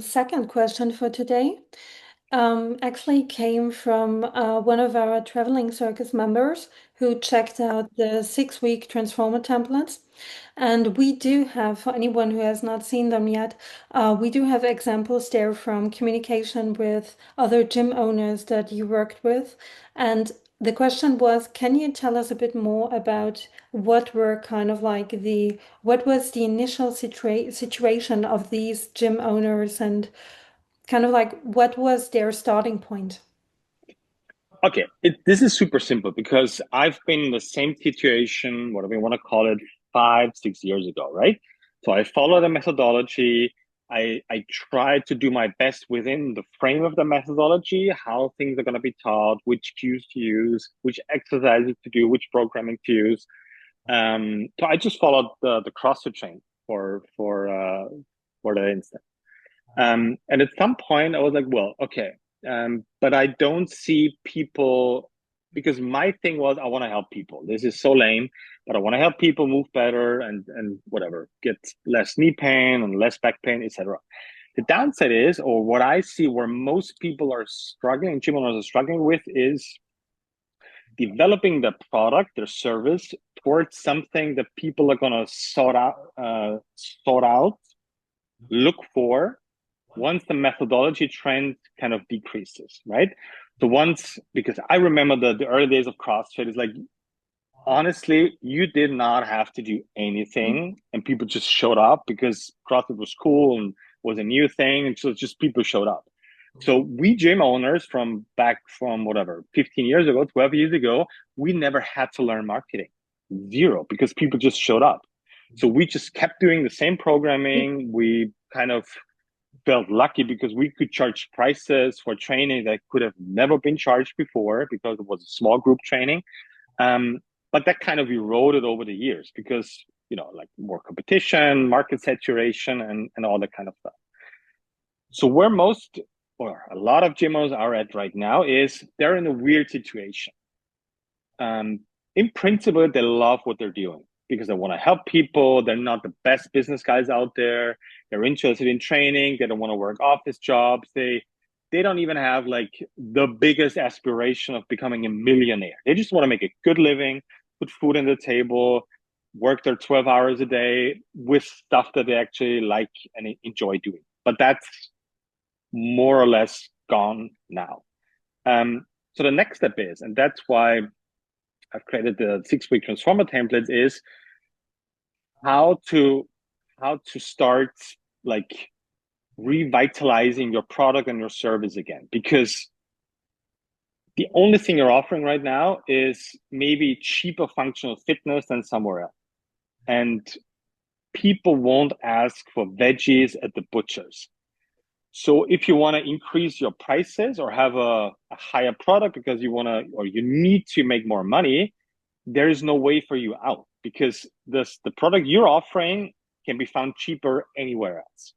Second question for today actually came from one of our traveling circus members who checked out the 6-week transformer templates. And we do have, for anyone who has not seen them yet, we do have examples there from communication with other gym owners that you worked with. And the question was, can you tell us a bit more about what were kind of like what was the initial situation of these gym owners and kind of like what was their starting point? Okay, this is super simple because I've been in the same situation, whatever you want to call it, 5, 6 years ago, right? So I follow the methodology. I try to do my best within the frame of the methodology, how things are going to be taught, which cues to use, which exercises to do, which programming to use. So I just followed the CrossFit train for the instance. And at some point, I was like, well, okay, but I don't see people because my thing was I want to help people. This is so lame, but I want to help people move better and whatever, get less knee pain and less back pain, etc. The downside is, or what I see where most people are struggling, gym owners are struggling with, is developing the product, their service towards something that people are gonna sort out, look for once the methodology trend kind of decreases, right? So once, because I remember the early days of CrossFit is like, honestly, you did not have to do anything and people just showed up because CrossFit was cool and was a new thing. And so just people showed up. So we gym owners from whatever, 15 years ago, 12 years ago, we never had to learn marketing. Zero, because people just showed up. So we just kept doing the same programming. We kind of felt lucky because we could charge prices for training that could have never been charged before because it was a small group training. But that kind of eroded over the years because, like more competition, market saturation, and all that kind of stuff. So where most or a lot of GMOs are at right now is they're in a weird situation. Um, in principle, they love what they're doing because they want to help people. They're not the best business guys out there. They're interested in training. They don't want to work office jobs. They don't even have like the biggest aspiration of becoming a millionaire. They just want to make a good living, put food on the table, work their 12 hours a day with stuff that they actually like and enjoy doing. But that's more or less gone now. So the next step is, and that's why I've created the 6-week transformer templates, is how to start like revitalizing your product and your service again. Because the only thing you're offering right now is maybe cheaper functional fitness than somewhere else. And people won't ask for veggies at the butchers. So if you want to increase your prices or have a higher product because you want to or you need to make more money, there is no way for you out because the product you're offering can be found cheaper anywhere else.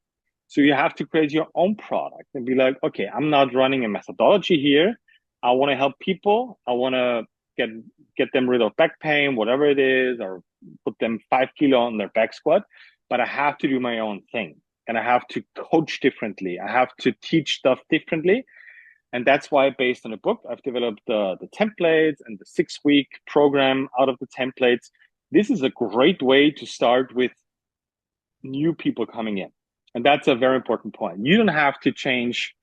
So you have to create your own product and be like, okay, I'm not running a methodology here. I want to help people. I want to get get them rid of back pain, whatever it is, or put them 5 kilo on their back squat. But I have to do my own thing, and I have to coach differently. I have to teach stuff differently, and that's why, based on a book, I've developed the templates and the 6-week program out of the templates. This is a great way to start with new people coming in. And that's a very important point. You don't have to change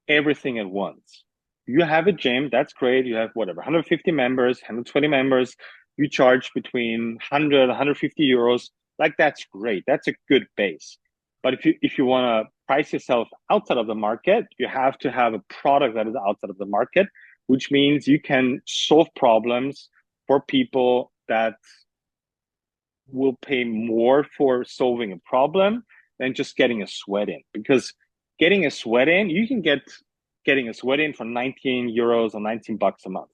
everything at once. You have a gym, that's great. You have whatever, 150 members, 120 members. You charge between 100, 150 euros. Like that's great. That's a good base. But if you want to price yourself outside of the market, you have to have a product that is outside of the market, which means you can solve problems for people that will pay more for solving a problem than just getting a sweat in. Because getting a sweat in, you can getting a sweat in for 19 euros or 19 bucks a month.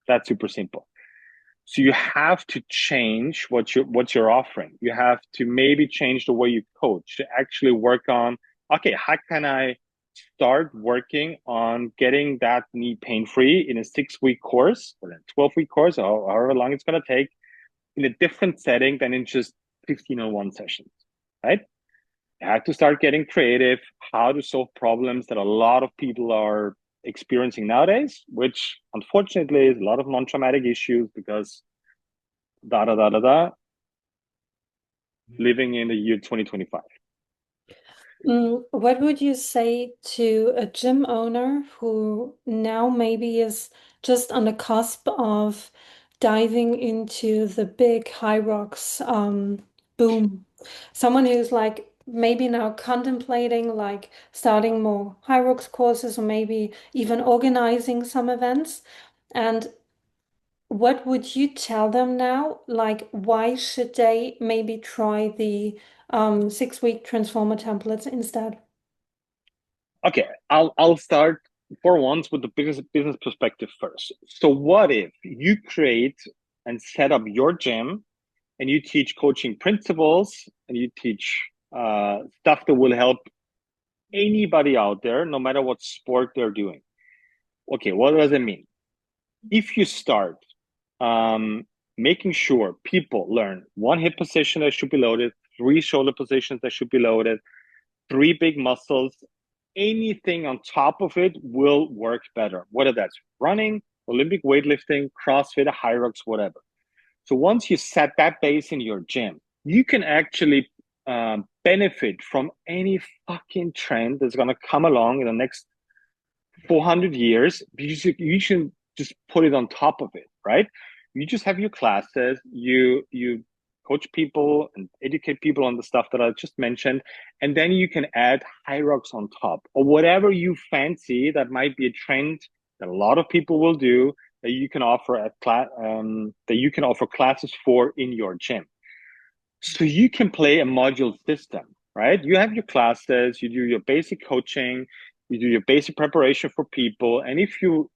That's super simple. So you have to change what you're offering. You have to maybe change the way you coach to actually work on, okay, how can I start working on getting that knee pain free in a 6-week course or a 12-week course, or however long it's going to take, in a different setting than in just 15 on one sessions, right? You have to start getting creative, how to solve problems that a lot of people are experiencing nowadays, which unfortunately is a lot of non-traumatic issues because da da da da da, living in the year 2025. What would you say to a gym owner who now maybe is just on the cusp of diving into the big high rocks boom? Someone who's like maybe now contemplating like starting more high rocks courses or maybe even organizing some events. And what would you tell them now? Like, why should they maybe try the 6 week transformer templates instead? Okay, I'll start for once with the business perspective first. So what if you create and set up your gym and you teach coaching principles and you teach stuff that will help anybody out there, no matter what sport they're doing. Okay, what does it mean? If you start um, making sure people learn one hip position that should be loaded, three shoulder positions that should be loaded, three big muscles, anything on top of it will work better, whether that's running, Olympic weightlifting, CrossFit, Hyrox, whatever. So once you set that base in your gym, you can actually benefit from any fucking trend that's going to come along in the next 400 years. You should just put it on top of it, right? You just have your classes, you coach people and educate people on the stuff that I just mentioned, and then you can add Hyrox on top or whatever you fancy that might be a trend that a lot of people will do that you can offer that you can offer classes for in your gym. So you can play a module system, right? You have your classes, you do your basic coaching, you do your basic preparation for people. And if you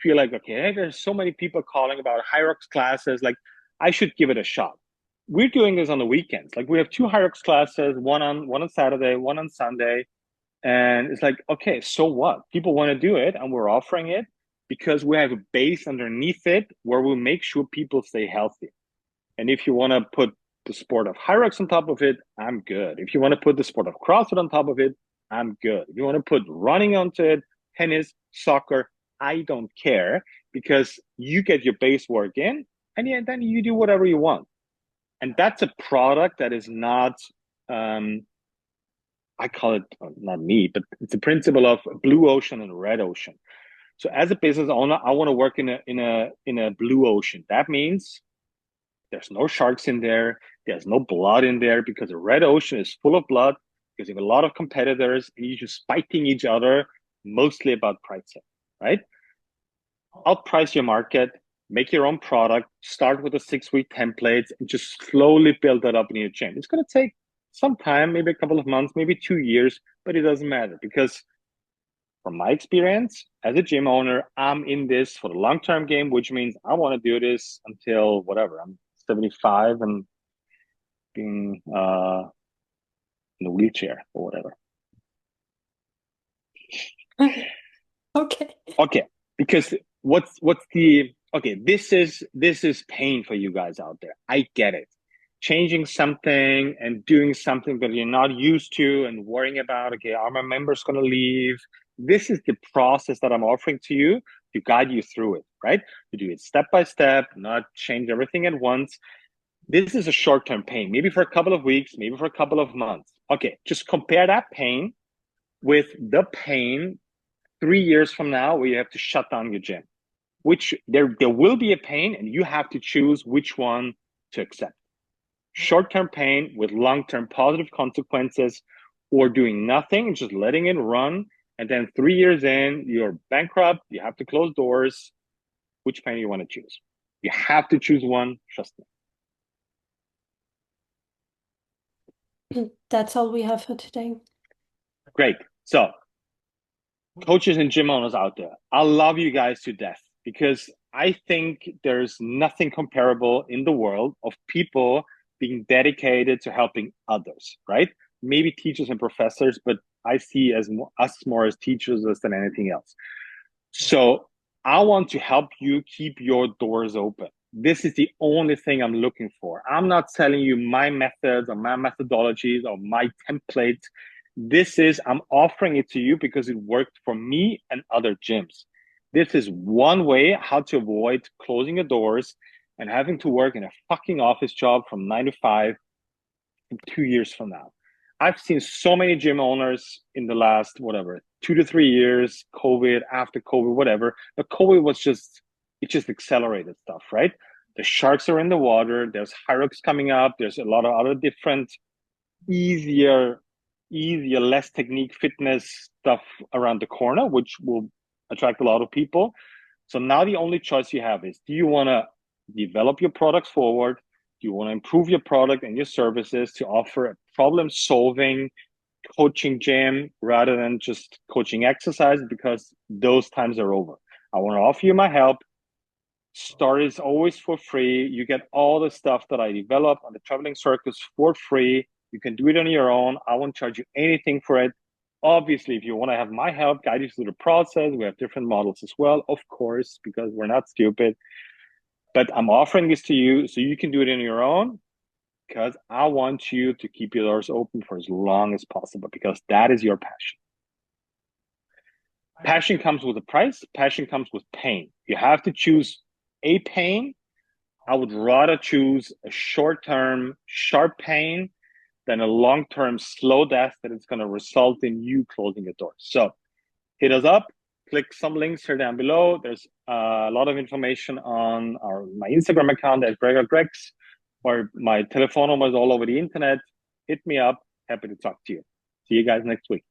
feel like, okay, hey, there's so many people calling about Hyrox classes, like I should give it a shot. We're doing this on the weekends. Like we have two Hyrox classes, one on Saturday, one on Sunday. And it's like, okay, so what? People want to do it and we're offering it because we have a base underneath it where we'll make sure people stay healthy. And if you want to put the sport of Hyrox on top of it, I'm good. If you want to put the sport of CrossFit on top of it, I'm good. If you want to put running onto it, tennis, soccer, I don't care because you get your base work in and yeah, then you do whatever you want. And that's a product that is not, I call it not me, but it's a principle of blue ocean and red ocean. So as a business owner, I want to work in a blue ocean. That means there's no sharks in there. There's no blood in there because the red ocean is full of blood because you have a lot of competitors and you're just fighting each other, mostly about pricing, right? Outprice your market, make your own product, start with the 6 week templates and just slowly build that up in your chain. It's going to take some time, maybe a couple of months, maybe 2 years, but it doesn't matter because from my experience as a gym owner, I'm in this for the long-term game, which means I want to do this until whatever, I'm 75 and being in a wheelchair or whatever. Okay. Okay, because what's the okay? This is pain for you guys out there. I get it. Changing something and doing something that you're not used to and worrying about. Okay, are my members going to leave? This is the process that I'm offering to you to guide you through it. Right? You do it step by step, not change everything at once. This is a short-term pain, maybe for a couple of weeks, maybe for a couple of months. Okay, just compare that pain with the pain 3 years from now where you have to shut down your gym. Which there will be a pain, and you have to choose which one to accept. Short-term pain with long-term positive consequences, or doing nothing and just letting it run. And then 3 years in, you're bankrupt, you have to close doors. Which pain you want to choose? You have to choose one, trust me. That's all we have for today. Great. So, coaches and gym owners out there, I love you guys to death because I think there's nothing comparable in the world of people being dedicated to helping others, right? Maybe teachers and professors, but I see us more as teachers than anything else. So I want to help you keep your doors open. This is the only thing I'm looking for. I'm not selling you my methods or my methodologies or my templates. I'm offering it to you because it worked for me and other gyms. This is one way how to avoid closing your doors and having to work in a fucking office job from 9 to 5 in 2 years from now. I've seen so many gym owners in the last, whatever, 2 to 3 years, COVID, after COVID, whatever. But COVID was it just accelerated stuff, right? The sharks are in the water. There's Hyrox coming up. There's a lot of other different, easier, less technique fitness stuff around the corner, which will attract a lot of people. So now the only choice you have is, do you want to develop your products forward? Do you want to improve your product and your services to offer a problem solving coaching gym rather than just coaching exercise? Because those times are over. I want to offer you my help. Start is always for free. You get all the stuff that I develop on the Traveling Circus for free. You can do it on your own. I won't charge you anything for it. Obviously, if you want to have my help, guide you through the process, we have different models as well, of course, because we're not stupid. But I'm offering this to you so you can do it on your own, because I want you to keep your doors open for as long as possible, because that is your passion. Passion comes with a price. Passion comes with pain. You have to choose a pain. I would rather choose a short-term sharp pain than a long-term slow death that is going to result in you closing the door. So hit us up, click some links here down below. There's a lot of information on my Instagram account at Gregor Gregs, or my telephone number is all over the internet. Hit me up. Happy to talk to you. See you guys next week.